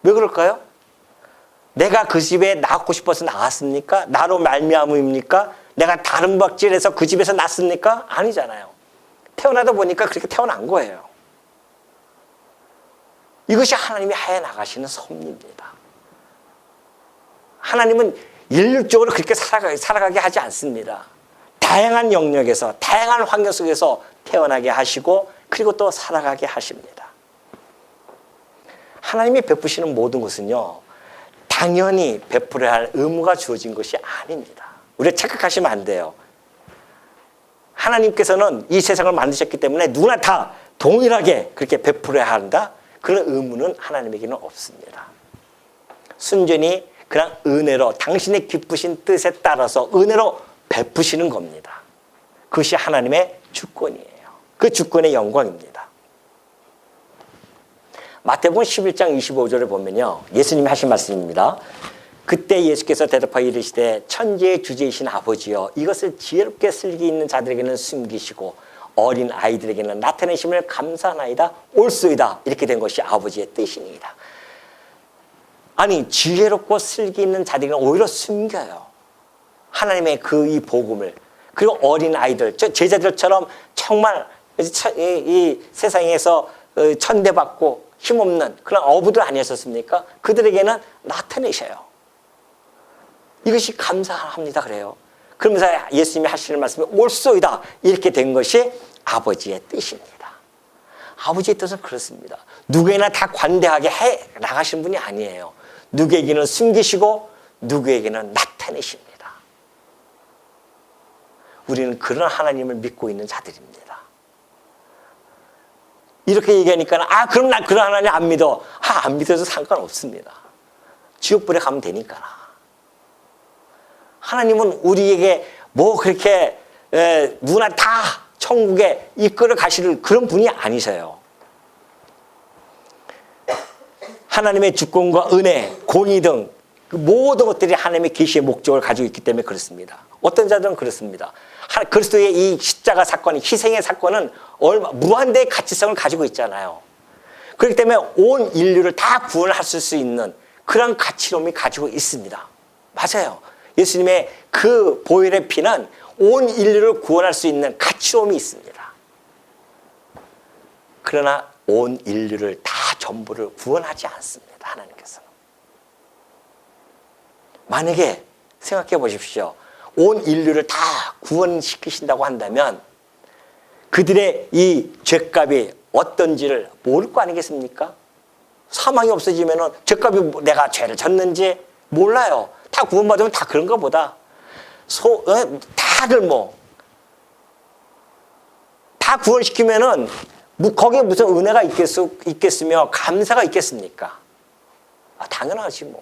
왜 그럴까요? 내가 그 집에 낳고 싶어서 나왔습니까? 나로 말미암음입니까? 내가 다른 박질에서 그 집에서 낳습니까? 아니잖아요. 태어나다 보니까 그렇게 태어난 거예요. 이것이 하나님이 하여 나가시는 섭리입니다. 하나님은 일률적으로 그렇게 살아가게 하지 않습니다. 다양한 영역에서 다양한 환경 속에서 태어나게 하시고 그리고 또 살아가게 하십니다. 하나님이 베푸시는 모든 것은요, 당연히 베풀어야 할 의무가 주어진 것이 아닙니다. 우리가 착각하시면 안 돼요. 하나님께서는 이 세상을 만드셨기 때문에 누구나 다 동일하게 그렇게 베풀어야 한다? 그런 의무는 하나님에게는 없습니다. 순전히 그냥 은혜로 당신의 기쁘신 뜻에 따라서 은혜로 베푸시는 겁니다. 그것이 하나님의 주권이에요. 그 주권의 영광입니다. 마태복음 11장 25절에 보면요, 예수님이 하신 말씀입니다. 그때 예수께서 대답하여 이르시되 천지의 주제이신 아버지여, 이것을 지혜롭게 슬기 있는 자들에게는 숨기시고 어린 아이들에게는 나타내심을 감사하나이다. 옳소이다. 이렇게 된 것이 아버지의 뜻이니이다. 아니, 지혜롭고 슬기 있는 자들에게는 오히려 숨겨요. 하나님의 이 복음을. 그리고 어린 아이들, 제자들처럼 정말 이 세상에서 천대받고 힘없는 그런 어부들 아니었습니까? 그들에게는 나타내셔요. 이것이 감사합니다 그래요. 그러면서 예수님이 하시는 말씀이 옳소이다. 이렇게 된 것이 아버지의 뜻입니다. 아버지의 뜻은 그렇습니다. 누구에나 다 관대하게 해 나가시는 분이 아니에요. 누구에게는 숨기시고 누구에게는 나타내십니다. 우리는 그런 하나님을 믿고 있는 자들입니다. 이렇게 얘기하니까 그럼 나 그런 하나님 안 믿어. 안 믿어도 상관없습니다. 지옥불에 가면 되니까. 하나님은 우리에게 뭐 그렇게 누구나 다 천국에 이끌어 가실 그런 분이 아니세요. 하나님의 주권과 은혜, 공의 등 그 모든 것들이 하나님의 계시의 목적을 가지고 있기 때문에 그렇습니다. 어떤 자들은 그렇습니다. 그리스도의 이 십자가 사건, 희생의 사건은 무한대의 가치성을 가지고 있잖아요. 그렇기 때문에 온 인류를 다 구원할 수 있는 그런 가치로움이 가지고 있습니다. 맞아요. 예수님의 그 보혈의 피는 온 인류를 구원할 수 있는 가치로움이 있습니다. 그러나 온 인류를 다 전부를 구원하지 않습니다. 하나님께서는. 만약에 생각해 보십시오. 온 인류를 다 구원시키신다고 한다면 그들의 이 죄값이 어떤지를 모를 거 아니겠습니까? 사망이 없어지면 죄값이 내가 죄를 졌는지 몰라요. 다 구원받으면 다 그런가 보다. 다들 다 구원시키면은 거기에 무슨 은혜가 있겠으며 감사가 있겠습니까? 당연하지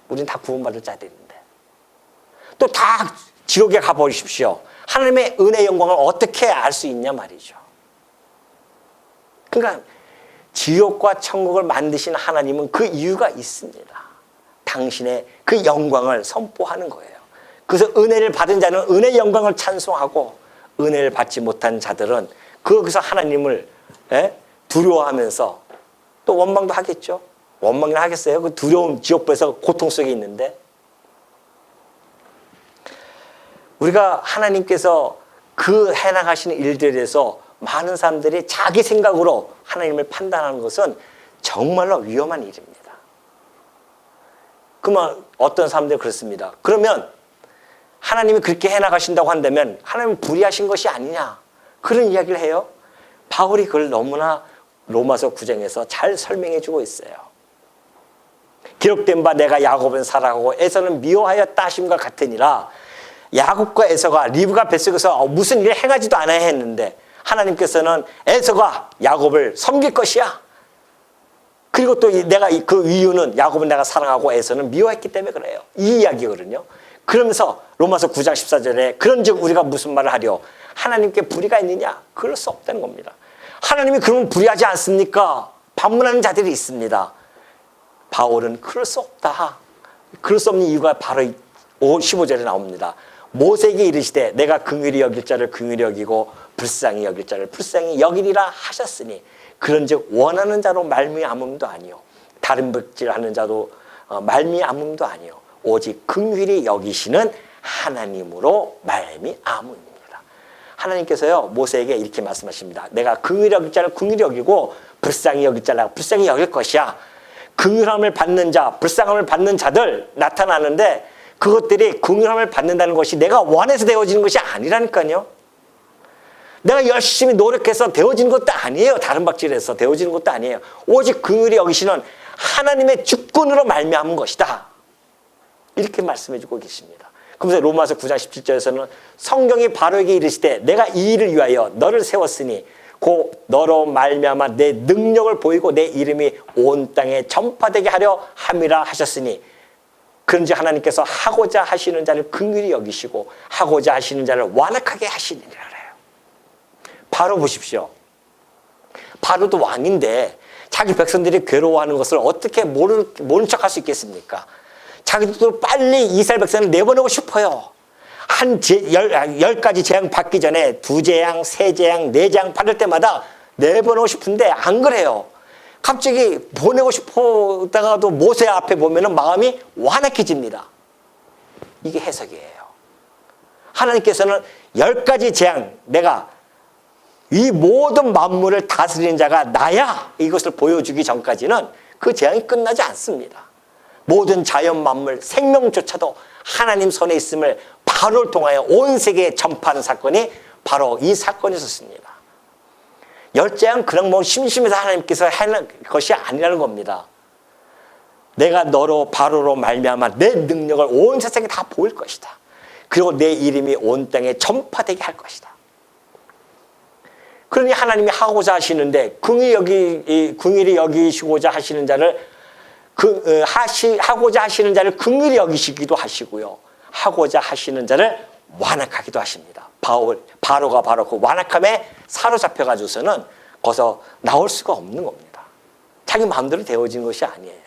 우린 다 구원받을 자들인데. 또 다 지옥에 가버리십시오. 하나님의 은혜 영광을 어떻게 알 수 있냐 말이죠. 그러니까 지옥과 천국을 만드신 하나님은 그 이유가 있습니다. 당신의 그 영광을 선포하는 거예요. 그래서 은혜를 받은 자는 은혜의 영광을 찬송하고 은혜를 받지 못한 자들은 거기서 하나님을 두려워하면서 또 원망도 하겠죠. 원망이나 하겠어요. 그 두려움 지옥불에서 고통 속에 있는데 우리가 하나님께서 그 해나가시는 일들에 대해서 많은 사람들이 자기 생각으로 하나님을 판단하는 것은 정말로 위험한 일입니다. 그러면 어떤 사람들이 그렇습니다. 그러면 하나님이 그렇게 해나가신다고 한다면 하나님은 불의하신 것이 아니냐 그런 이야기를 해요. 바울이 그걸 너무나 로마서 9장에서 잘 설명해 주고 있어요. 기록된 바 내가 야곱은 사랑하고 에서는 미워하였다 하심과 같으니라. 야곱과 에서가 리브가 뱃속에서 무슨 일을 행하지도 않아야 했는데 하나님께서는 에서가 야곱을 섬길 것이야. 그리고 또 내가 그 이유는 야곱은 내가 사랑하고 에서는 미워했기 때문에 그래요. 이 이야기거든요. 그러면서 로마서 9장 14절에 그런즉 우리가 무슨 말을 하려 하나님께 불의가 있느냐? 그럴 수 없다는 겁니다. 하나님이 그러면 불의하지 않습니까? 반문하는 자들이 있습니다. 바울은 그럴 수 없다. 그럴 수 없는 이유가 바로 15절에 나옵니다. 모세에게 이르시되 내가 긍휼히 여길 자를 긍휼히 여기고 불쌍히 여길 자를 불쌍히 여기리라 하셨으니 그런즉 원하는 자로 말미암음도 아니요 다른 백질하는 자도 말미암음도 아니요 오직 긍휼히 여기시는 하나님으로 말미암음입니다. 하나님께서요 모세에게 이렇게 말씀하십니다. 내가 긍휼히 여길 자를 긍휼히 여기고 불쌍히 여길 자를 불쌍히 여길 것이야. 긍휼함을 받는 자, 불쌍함을 받는 자들 나타나는데 그것들이 긍휼함을 받는다는 것이 내가 원해서 되어지는 것이 아니라니까요. 내가 열심히 노력해서 되어지는 것도 아니에요. 다른 박질에서 되어지는 것도 아니에요. 오직 긍휼히 여기시는 하나님의 주권으로 말미암은 것이다. 이렇게 말씀해 주고 계십니다. 그러면서 로마서 9장 17절에서는 성경이 바로에게 이르시되 내가 이 일을 위하여 너를 세웠으니 곧 너로 말미암아 내 능력을 보이고 내 이름이 온 땅에 전파되게 하려 함이라 하셨으니 그런지 하나님께서 하고자 하시는 자를 긍휼히 여기시고 하고자 하시는 자를 완악하게 하시니라 그래요. 바로 보십시오. 바로도 왕인데 자기 백성들이 괴로워하는 것을 어떻게 모른 척할 수 있겠습니까? 자기도 빨리 이스라엘 백성을 내보내고 싶어요. 열 가지 재앙 받기 전에 2재앙, 3재앙, 4재앙 받을 때마다 내보내고 싶은데 안 그래요. 갑자기 보내고 싶다가도 모세 앞에 보면은 마음이 완악해집니다. 이게 해석이에요. 하나님께서는 10가지 재앙, 내가 이 모든 만물을 다스리는 자가 나야 이것을 보여주기 전까지는 그 재앙이 끝나지 않습니다. 모든 자연 만물, 생명조차도 하나님 손에 있음을 바로를 통하여 온 세계에 전파하는 사건이 바로 이 사건이었습니다. 열재앙 그냥 심심해서 하나님께서 하는 것이 아니라는 겁니다. 내가 너로 바로로 말미암아 내 능력을 온 세상에 다 보일 것이다. 그리고 내 이름이 온 땅에 전파되게 할 것이다. 그러니 하나님이 하고자 하시는데 긍휼히 여기시고자 하시는 자를 하고자 하시는 자를 긍휼히 여기시기도 하시고요. 하고자 하시는 자를 완악하기도 하십니다. 바로가 바로 그 완악함에 사로잡혀가지고서는 거기서 나올 수가 없는 겁니다. 자기 마음대로 되어진 것이 아니에요.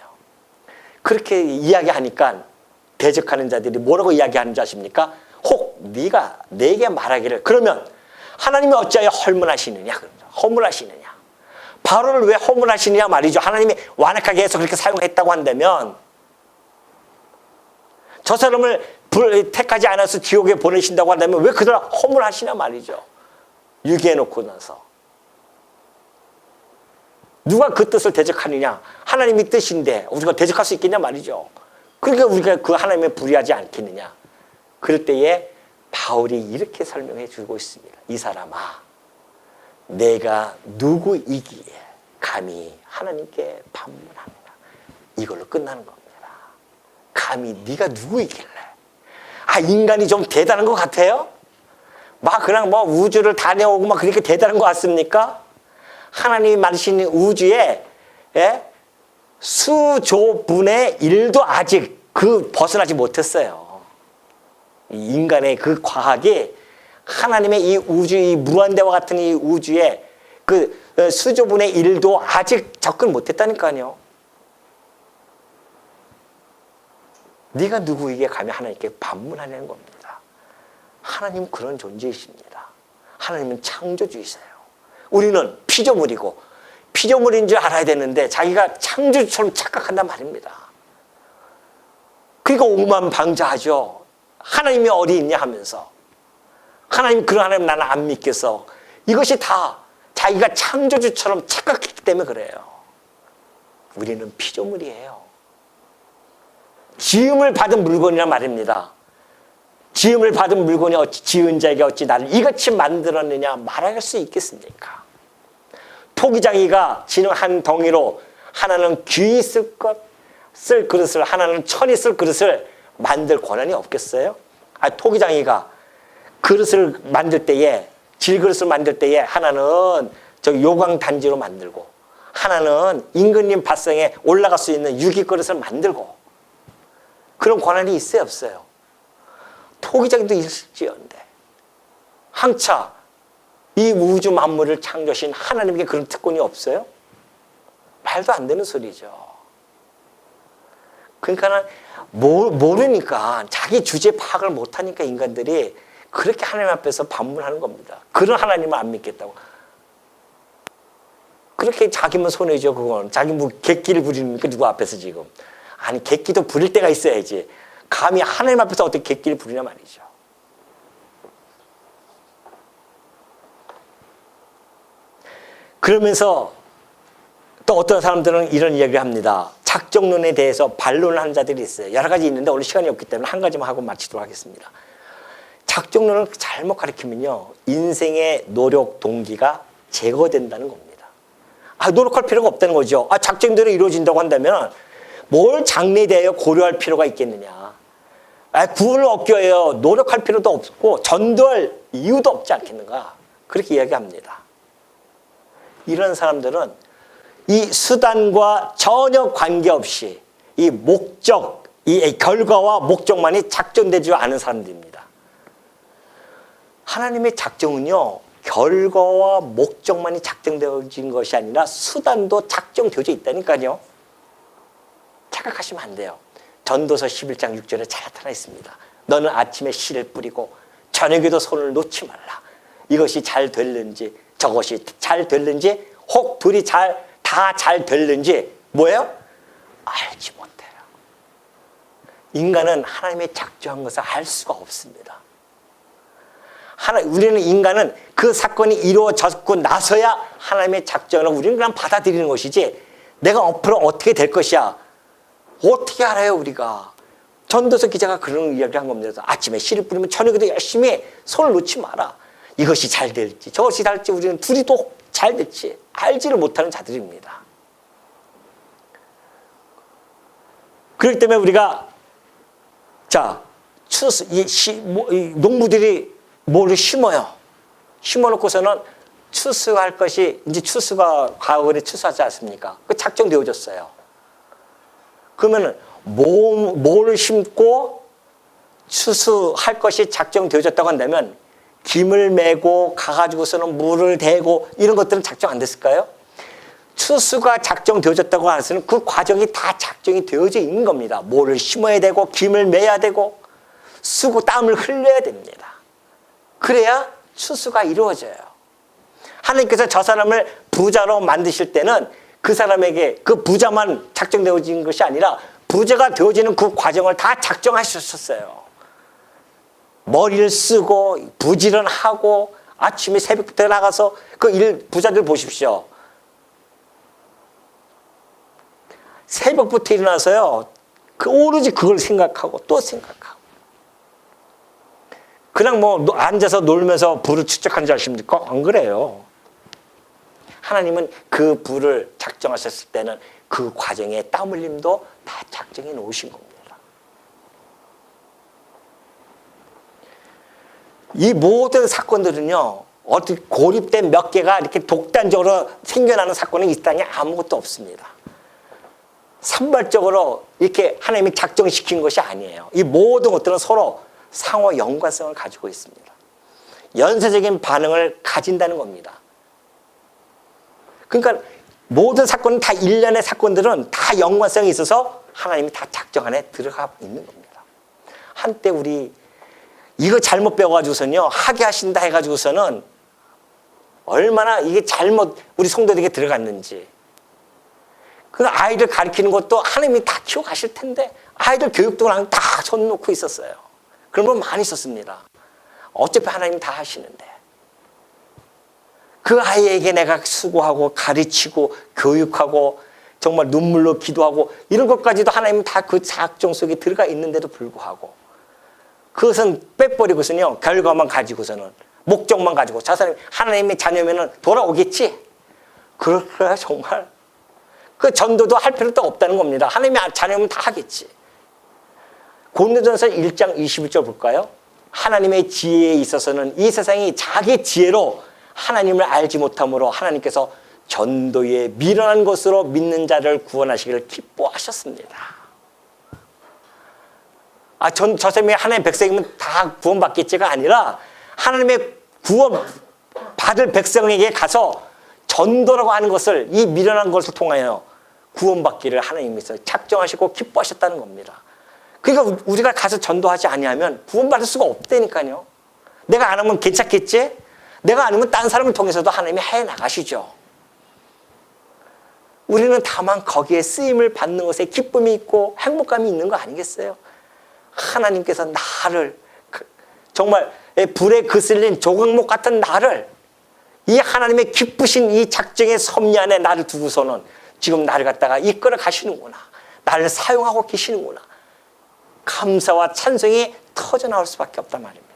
그렇게 이야기하니까 대적하는 자들이 뭐라고 이야기하는 줄 아십니까? 혹 네가 내게 말하기를 그러면 하나님이 어찌하여 허물하시느냐? 허물하시느냐? 바로를 왜 허물하시느냐 말이죠. 하나님이 완악하게 해서 그렇게 사용했다고 한다면 저 사람을 택하지 않아서 지옥에 보내신다고 한다면 왜 그들 허물하시냐 말이죠. 유기해놓고 나서 누가 그 뜻을 대적하느냐? 하나님의 뜻인데 우리가 대적할 수 있겠냐 말이죠. 그러니까 우리가 그 하나님에 불의하지 않겠느냐. 그럴 때에 바울이 이렇게 설명해 주고 있습니다. 이 사람아, 내가 누구이기에 감히 하나님께 반문하느냐. 이걸로 끝나는 겁니다. 감히 네가 누구이길래. 인간이 좀 대단한 것 같아요? 막 그냥 뭐 우주를 다녀오고 막 그렇게 대단한 것 같습니까? 하나님이 만드신 우주에 수조분의 1도 아직 벗어나지 못했어요. 인간의 그 과학이 하나님의 이 우주, 이 무한대와 같은 이 우주에 그 수조분의 1도 아직 접근 못했다니까요. 네가 누구에게 감히 하나님께 반문하냐는 겁니다. 하나님은 그런 존재이십니다. 하나님은 창조주이세요. 우리는 피조물이고 피조물인 줄 알아야 되는데 자기가 창조주처럼 착각한단 말입니다. 그러니까 오만방자하죠. 하나님이 어디 있냐 하면서. 하나님 그런 하나님 나는 안 믿겠어. 이것이 다 자기가 창조주처럼 착각했기 때문에 그래요. 우리는 피조물이에요. 지음을 받은 물건이란 말입니다. 지음을 받은 물건이 어찌 지은 자에게 어찌 나를 이같이 만들었느냐 말할 수 있겠습니까? 토기장이가 지는 한 덩이로 하나는 귀 쓸 그릇을 하나는 천이 쓸 그릇을 만들 권한이 없겠어요? 토기장이가 그릇을 만들 때에 질그릇을 만들 때에 하나는 저 요강 단지로 만들고 하나는 임금님 밭상에 올라갈 수 있는 유기 그릇을 만들고 그런 권한이 있어요 없어요? 토기장이도 있을지언데 항차 이 우주 만물을 창조하신 하나님께 그런 특권이 없어요? 말도 안 되는 소리죠. 그러니까 모르니까 자기 주제 파악을 못하니까 인간들이 그렇게 하나님 앞에서 반문하는 겁니다. 그런 하나님을 안 믿겠다고. 그렇게 자기만 손해죠. 그건 자기 뭐 객기를 부리니까 누구 앞에서 지금. 아니 객기도 부릴 때가 있어야지. 감히 하나님 앞에서 어떻게 객기를 부리냐 말이죠. 그러면서 또 어떤 사람들은 이런 이야기를 합니다. 작정론에 대해서 반론을 하는 자들이 있어요. 여러 가지 있는데 오늘 시간이 없기 때문에 한 가지만 하고 마치도록 하겠습니다. 작정론을 잘못 가르치면요. 인생의 노력 동기가 제거된다는 겁니다. 노력할 필요가 없다는 거죠. 작정대로 이루어진다고 한다면 뭘 장래에 대하여 고려할 필요가 있겠느냐. 구원을 얻기 위하여 노력할 필요도 없고 전도할 이유도 없지 않겠는가. 그렇게 이야기합니다. 이런 사람들은 이 수단과 전혀 관계없이 이 목적, 이 결과와 목적만이 작정되지 않은 사람들입니다. 하나님의 작정은요, 결과와 목적만이 작정되어진 것이 아니라 수단도 작정되어져 있다니까요. 착각하시면 안 돼요. 전도서 11장 6절에 잘 나타나 있습니다. 너는 아침에 씨를 뿌리고 저녁에도 손을 놓지 말라. 이것이 잘 될는지 저것이 잘 될는지 혹 둘이 다 잘 될는지 뭐예요? 알지 못해요. 인간은 하나님의 작정한 것을 알 수가 없습니다. 우리는 인간은 그 사건이 이루어졌고 나서야 하나님의 작정을 우리는 그냥 받아들이는 것이지 내가 앞으로 어떻게 될 것이야 어떻게 알아요 우리가. 전도서 기자가 그런 이야기를 한 겁니다. 아침에 씨를 뿌리면 저녁에도 열심히 손을 놓지 마라. 이것이 잘 될지 저것이 잘 될지 우리는 둘이 또 잘 될지 알지를 못하는 자들입니다. 그렇기 때문에 우리가 자, 이 농부들이 뭐를 심어요. 심어놓고서는 추수할 것이 이제 추수가 가을에 추수하지 않습니까? 그 작정되어졌어요. 그러면은 뭐를 심고 추수할 것이 작정되어졌다고 한다면 김을 메고 가가지고서는 물을 대고 이런 것들은 작정 안 됐을까요? 추수가 작정되어졌다고 해서는 그 과정이 다 작정이 되어져 있는 겁니다. 뭐를 심어야 되고 김을 매야 되고 쓰고 땀을 흘려야 됩니다. 그래야 추수가 이루어져요. 하나님께서 저 사람을 부자로 만드실 때는 그 사람에게 그 부자만 작정되어진 것이 아니라 부자가 되어지는 그 과정을 다 작정하셨었어요. 머리를 쓰고 부지런하고 아침에 새벽부터 나가서 그 부자들 보십시오. 새벽부터 일어나서요. 오로지 그걸 생각하고 또 생각하고. 그냥 뭐 앉아서 놀면서 부를 축적한 줄 아십니까? 안 그래요. 하나님은 그 부를 작정하셨을 때는 그 과정에 땀 흘림도 다 작정해 놓으신 겁니다. 이 모든 사건들은요, 어떻게 고립된 몇 개가 이렇게 독단적으로 생겨나는 사건은 이 땅에 아무것도 없습니다. 산발적으로 이렇게 하나님이 작정시킨 것이 아니에요. 이 모든 것들은 서로 상호 연관성을 가지고 있습니다. 연쇄적인 반응을 가진다는 겁니다. 그러니까 모든 사건은 다 일련의 사건들은 다 연관성이 있어서 하나님이 다 작정 안에 들어가 있는 겁니다. 한때 우리 이거 잘못 배워가지고서는요, 하게 하신다 해가지고서는 얼마나 이게 잘못 우리 성도들에게 들어갔는지. 그 아이들 가르치는 것도 하나님이 다 키워가실 텐데 아이들 교육도 그냥 다 손 놓고 있었어요. 그런 분 많이 있었습니다. 어차피 하나님 다 하시는데. 그 아이에게 내가 수고하고 가르치고 교육하고 정말 눈물로 기도하고 이런 것까지도 하나님은 다 그 작정 속에 들어가 있는데도 불구하고 그것은 빼버리고서는요, 결과만 가지고서는 목적만 가지고 저 사람이 하나님의 자녀면은 돌아오겠지? 그럴까 정말? 그 전도도 할 필요도 없다는 겁니다. 하나님의 자녀면 다 하겠지. 고린도전서 1장 21절 볼까요? 하나님의 지혜에 있어서는 이 세상이 자기 지혜로 하나님을 알지 못함으로 하나님께서 전도에 미련한 것으로 믿는 자를 구원하시기를 기뻐하셨습니다. 저 사람이 하나님의 백성이면 다 구원받겠지가 아니라 하나님의 구원 받을 백성에게 가서 전도라고 하는 것을 이 미련한 것을 통하여 구원받기를 하나님께서 작정하시고 기뻐하셨다는 겁니다. 그러니까 우리가 가서 전도하지 아니하면 구원받을 수가 없다니까요. 내가 안 하면 괜찮겠지? 내가 아니면 딴 사람을 통해서도 하나님이 해 나가시죠. 우리는 다만 거기에 쓰임을 받는 것에 기쁨이 있고 행복감이 있는 거 아니겠어요? 하나님께서 나를 정말 불에 그슬린 조각목 같은 나를 이 하나님의 기쁘신 이 작정의 섭리 안에 나를 두고서는 지금 나를 갖다가 이끌어 가시는구나. 나를 사용하고 계시는구나. 감사와 찬송이 터져나올 수밖에 없단 말입니다.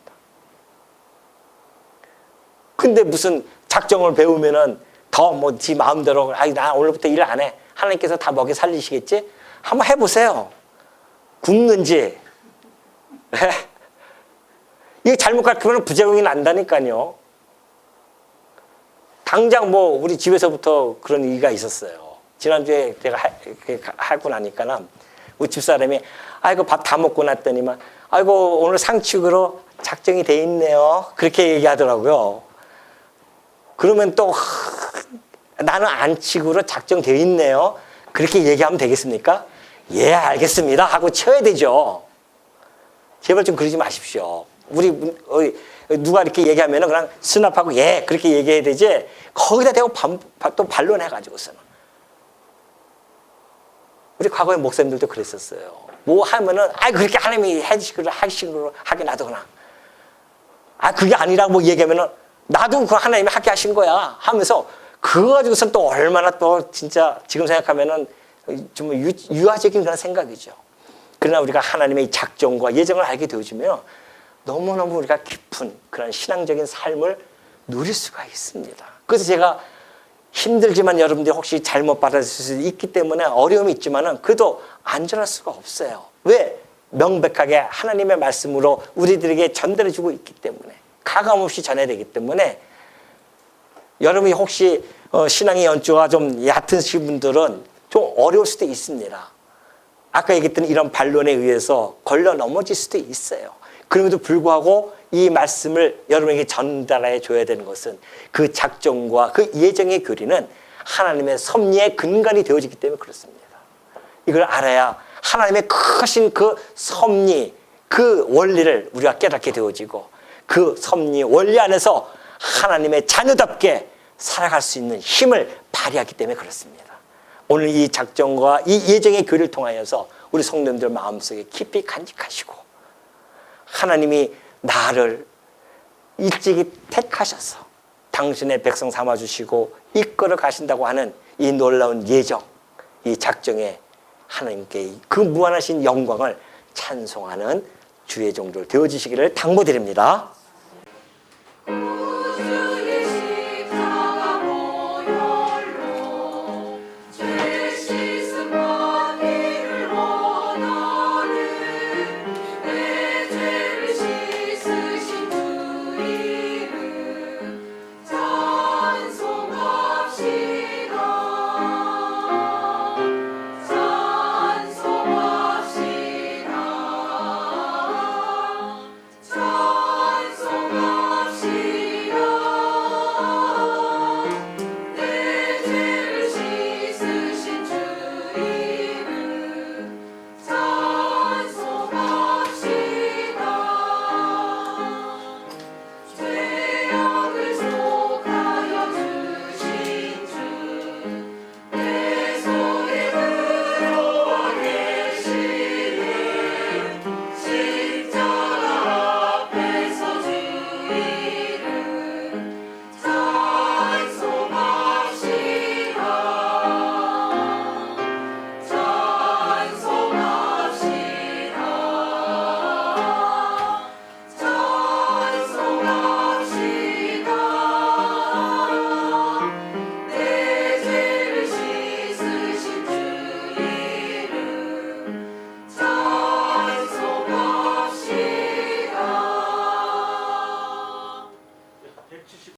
근데 무슨 작정을 배우면은 더 뭐 지 마음대로 나 오늘부터 일 안 해. 하나님께서 다 먹여 살리시겠지? 한번 해보세요. 굶는지. 이게 잘못 가르치면 부작용이 난다니까요. 당장 뭐 우리 집에서부터 그런 얘기가 있었어요. 지난주에 제가 하고 나니까는 우리 집사람이 아이고 밥 다 먹고 났더니만 아이고 오늘 상축으로 작정이 돼 있네요. 그렇게 얘기하더라고요. 그러면 또 나는 안식으로 작정되어 있네요. 그렇게 얘기하면 되겠습니까? 예, 알겠습니다 하고 쳐야 되죠. 제발 좀 그러지 마십시오. 우리 누가 이렇게 얘기하면 그냥 수납하고 예 그렇게 얘기해야 되지 거기다 대고 또 반론해가지고서는. 우리 과거의 목사님들도 그랬었어요. 뭐 하면은 그렇게 하나님이 하시기로 하게 놔두거나 그게 아니라고 뭐 얘기하면은 나도 그 하나님이 하게 하신 거야 하면서 그거 가지고서는 또 얼마나 또 진짜 지금 생각하면은 좀 유아적인 그런 생각이죠. 그러나 우리가 하나님의 작정과 예정을 알게 되어지면 너무너무 우리가 깊은 그런 신앙적인 삶을 누릴 수가 있습니다. 그래서 제가 힘들지만 여러분들이 혹시 잘못 받아들일 수 있기 때문에 어려움이 있지만은 그래도 안전할 수가 없어요. 왜? 명백하게 하나님의 말씀으로 우리들에게 전달해 주고 있기 때문에, 가감없이 전해야 되기 때문에, 여러분이 혹시 신앙의 연조가 좀 얕으신 분들은 좀 어려울 수도 있습니다. 아까 얘기했던 이런 반론에 의해서 걸려 넘어질 수도 있어요. 그럼에도 불구하고 이 말씀을 여러분에게 전달해 줘야 되는 것은 그 작정과 그 예정의 교리는 하나님의 섭리의 근간이 되어지기 때문에 그렇습니다. 이걸 알아야 하나님의 크신 그 섭리, 그 원리를 우리가 깨닫게 되어지고, 그 섭리 원리 안에서 하나님의 자녀답게 살아갈 수 있는 힘을 발휘하기 때문에 그렇습니다. 오늘 이 작정과 이 예정의 교리를 통하여서 우리 성도님들 마음속에 깊이 간직하시고, 하나님이 나를 일찍이 택하셔서 당신의 백성 삼아주시고 이끌어 가신다고 하는 이 놀라운 예정, 이 작정에 하나님께 그 무한하신 영광을 찬송하는 주의 종들 되어지시기를 당부드립니다.